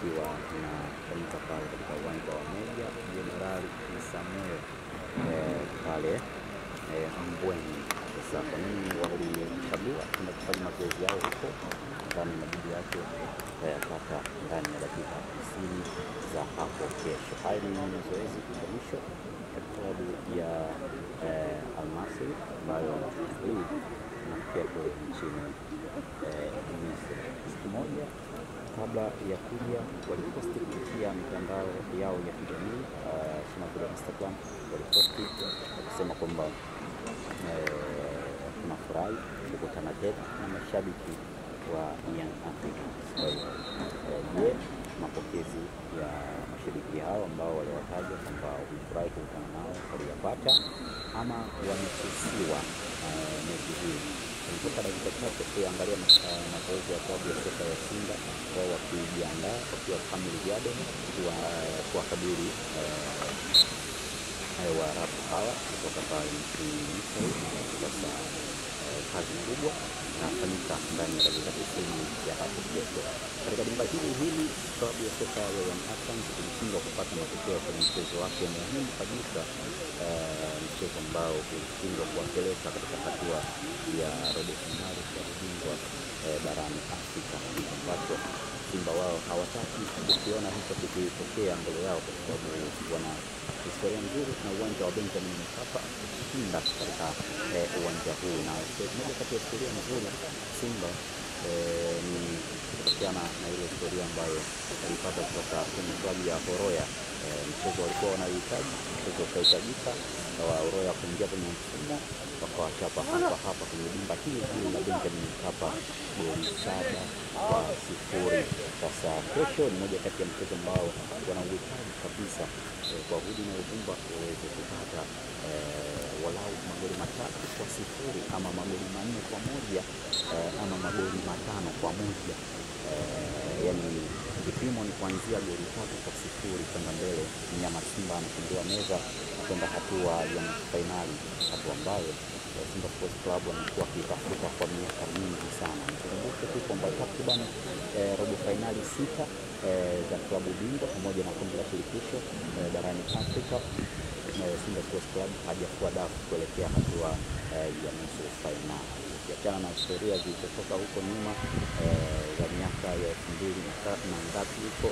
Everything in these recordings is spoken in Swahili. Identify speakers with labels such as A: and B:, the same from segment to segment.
A: ikiwa inafanyika pale katika uwanja wa Meja Jenerali Samuel pale Mbweni. Sasa kwa nini walichagua kwenda kufanya mazoezi yao huko? Ndani majibu yake tutayapata ndani ya dakika 90 za hapo kesho. Haya ni mazoezi ya mwisho ya klabu ya Al-Masry ambayo hii inafikia kule nchini Misri. Siku moja kabla ya kuja waliposti kupitia mitandao yao ya kijamii kama vile Instagram, waliposti kusema kwamba tunafurahi kukutana tena na mashabiki wa Young Africans. Je, mapokezi ya mashabiki hao ambao waliwataja kwamba wamefurahi kukutana nao waliyapata ama wamesusiwa mechi hii? Ilikuwa dakika chache kuangalia mazoezi ya klabu ya soka ya Simba wao wakijiandaa wakiwa Camel Garden kuwakabili Waarabu hawa kutoka pale nchini Misri. Sasa kazi kubwa inafanyika ndani ya dakika 90 ya hapo kesho. Katika dimba hili klabu ya soka ya Young Africans ilishindwa kupata matokeo kwenye mchezo wake muhimu kabisa, mchezo ambao ulishindwa kuwapeleka katika hatua ya robo finali ya ubingwa barani Afrika, ambacho Simba wao hawataki kukiona hicho kikitokea mbele yao, kwa sababu wana historia nzuri na uwanja wa Benjamin Mkapa kushinda katika uwanja huu. Na moja kati ya historia nzuri Simba ni kutokana na ile historia ambayo walipata kutoka kwenye klabu ya Horoya. Mchezo walikuwa wanahitaji, mchezo ukahitajika wa Horoya kuingia kwenye mfumo, wakawachapa hapa kwenye dimba hili la Benjamin Mkapa goli 7-0. Sasa kesho ni moja kati ya mchezo ambao wanauhitaji kabisa kwa hudi na uvumba waweze kupata walau magoli 3-0 ama magoli 4-1 ama magoli 5-1. Yani kipimo ni kuanzia goli 3-0 kwenda mbele. Mnyama Simba anafungua meza kwenda hatua ya fainali, hatua ambayo Simba Sports Club wamekuwa wakitafuta kwa miaka mingi sana. Nikumbuke tu kwamba takriban robo fainali 6 za klabu bingwa pamoja na kombe la shirikisho barani Afrika, Simba Sports Club hajakuwa dafu kuelekea hatua ya nusu fainali. Ukiachana na historia zilizotoka huko nyuma za miaka ya 2000 na ngapi huko,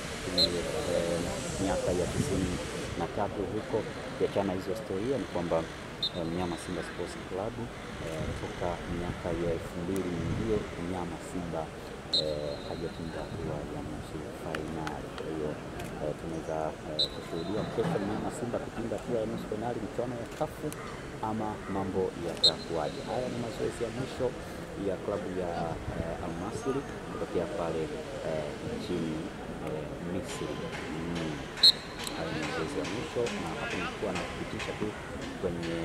A: miaka ya 93 huko, ukiachana hizo historia ni kwamba mnyama Simba Sports Club toka miaka ya 2000 ndio mnyama Simba hajatinga hatua ya nusu fainali. Kwa hiyo tunaweza kushuhudia kesho mnyama Simba kutinga hatua ya nusu fainali michuano ya kafu ama mambo yatakuwaje. Haya ni mazoezi ya mwisho ya klabu ya Al-Masry kutokea pale nchini Misri. Haya ni mazoezi ya mwisho, na hapa nilikuwa nakupitisha tu kwenye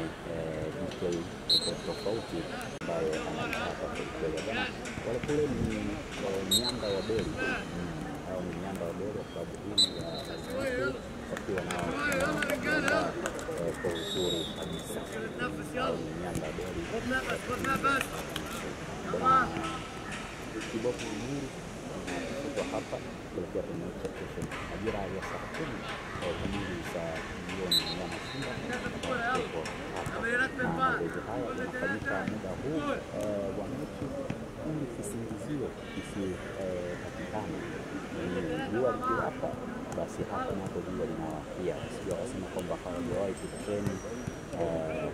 A: detail tofauti ambayo anaipata kwa bwana. Wale kule ni miamba ya beli, au ni miamba ya beli wa klabu hii ya Al-Masry, wakiwa na kwa uzuri kabisa. Au ni miamba ya beli kiboko nzuri kwa hapa kuelekea kwenye mechi ya kesho majira ya saa 10 kamili za jioni. Mnyama Simba atakuwepo hapa, na mazoezi haya yanafanyika muda huu wa mechi ili kisingizio kisipatikane. Jua likiwapa basi hapa napo jua linawakia, sio wasema kwamba hawajawahi kutreni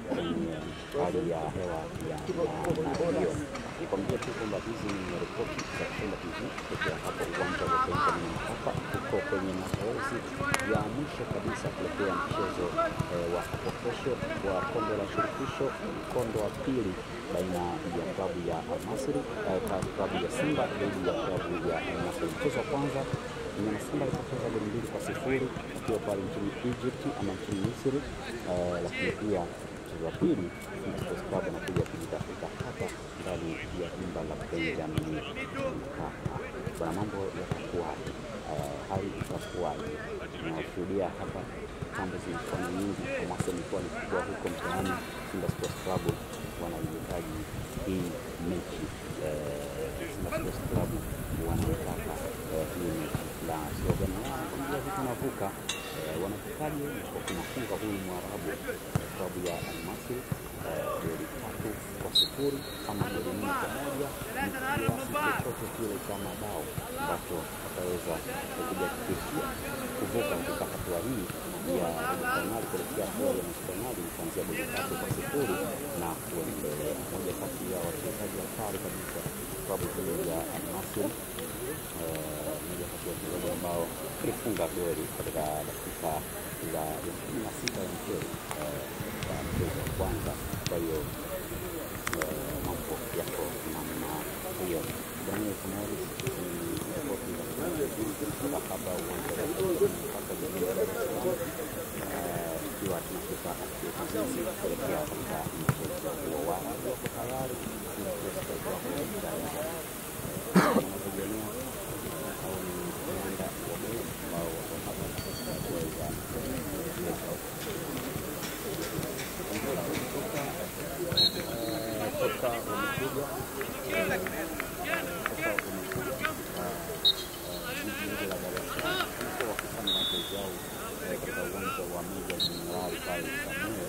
A: kwenye hali ya hewa ya hiyo. Nikwambia tu kwamba hizi ni ripoti za Simba TV kutoka hapa uwanja wa Benjamin Mkapa. Tuko kwenye mazoezi ya mwisho kabisa kuelekea mchezo wa hapo kesho wa kombe la shirikisho, mkondo wa pili baina ya klabu ya Al-Masry klabu ya Simba dhidi ya klabu ya Al-Masry. Mchezo wa kwanza Mnyama Simba alipoteza goli 2-0 akiwa pale nchini Egypt ama nchini Misri, lakini pia mchezo wa pili Simba Sports Club anakuja kujitafuta hapa ndani ya dimba la Benjamin Mkapa. Bwana, mambo yatakuwaje? Hali itakuwaje? Tunashuhudia hapa tambo zilikuwa nyingi, hamasa ilikuwa ni kubwa huko mtaani. Simba Sports Club wanahitaji hii mechi. Simba Sports Club wanataka hii la slogan yao kwamba tunavuka. Wanavukaje? Kwa kunafunga huyu Mwarabu klabu ya Al Masry goli 3-0 ama goli 4-1 ni kiasi chochote kile cha mabao ambacho wataweza kujihakikishia kuvuka katika hatua hii ya fainali kuelekea hatua ya nusu fainali kuanzia goli 3-0 na kuendelea. Moja kati ya wachezaji hatari kabisa klabu ya Al Masry, moja kati ya wachezaji ambao alifunga goli katika dakika za 16 ya mchezo wa kwanza. Kwa hiyo mambo yako namna hiyo. Daniel Morris kutoka hapa uwanja wa hapa jijini Dar es Salaam, ikiwa tunafika kuelekea katika mchezo huo wa tayari wanategemea au ni Uganda ambao wako hapa kuweza kutoka wamekuja jiji la Dar es Salaam wakifanya mazoezi yao katika uwanja wa Meja Jenerali pale Samuel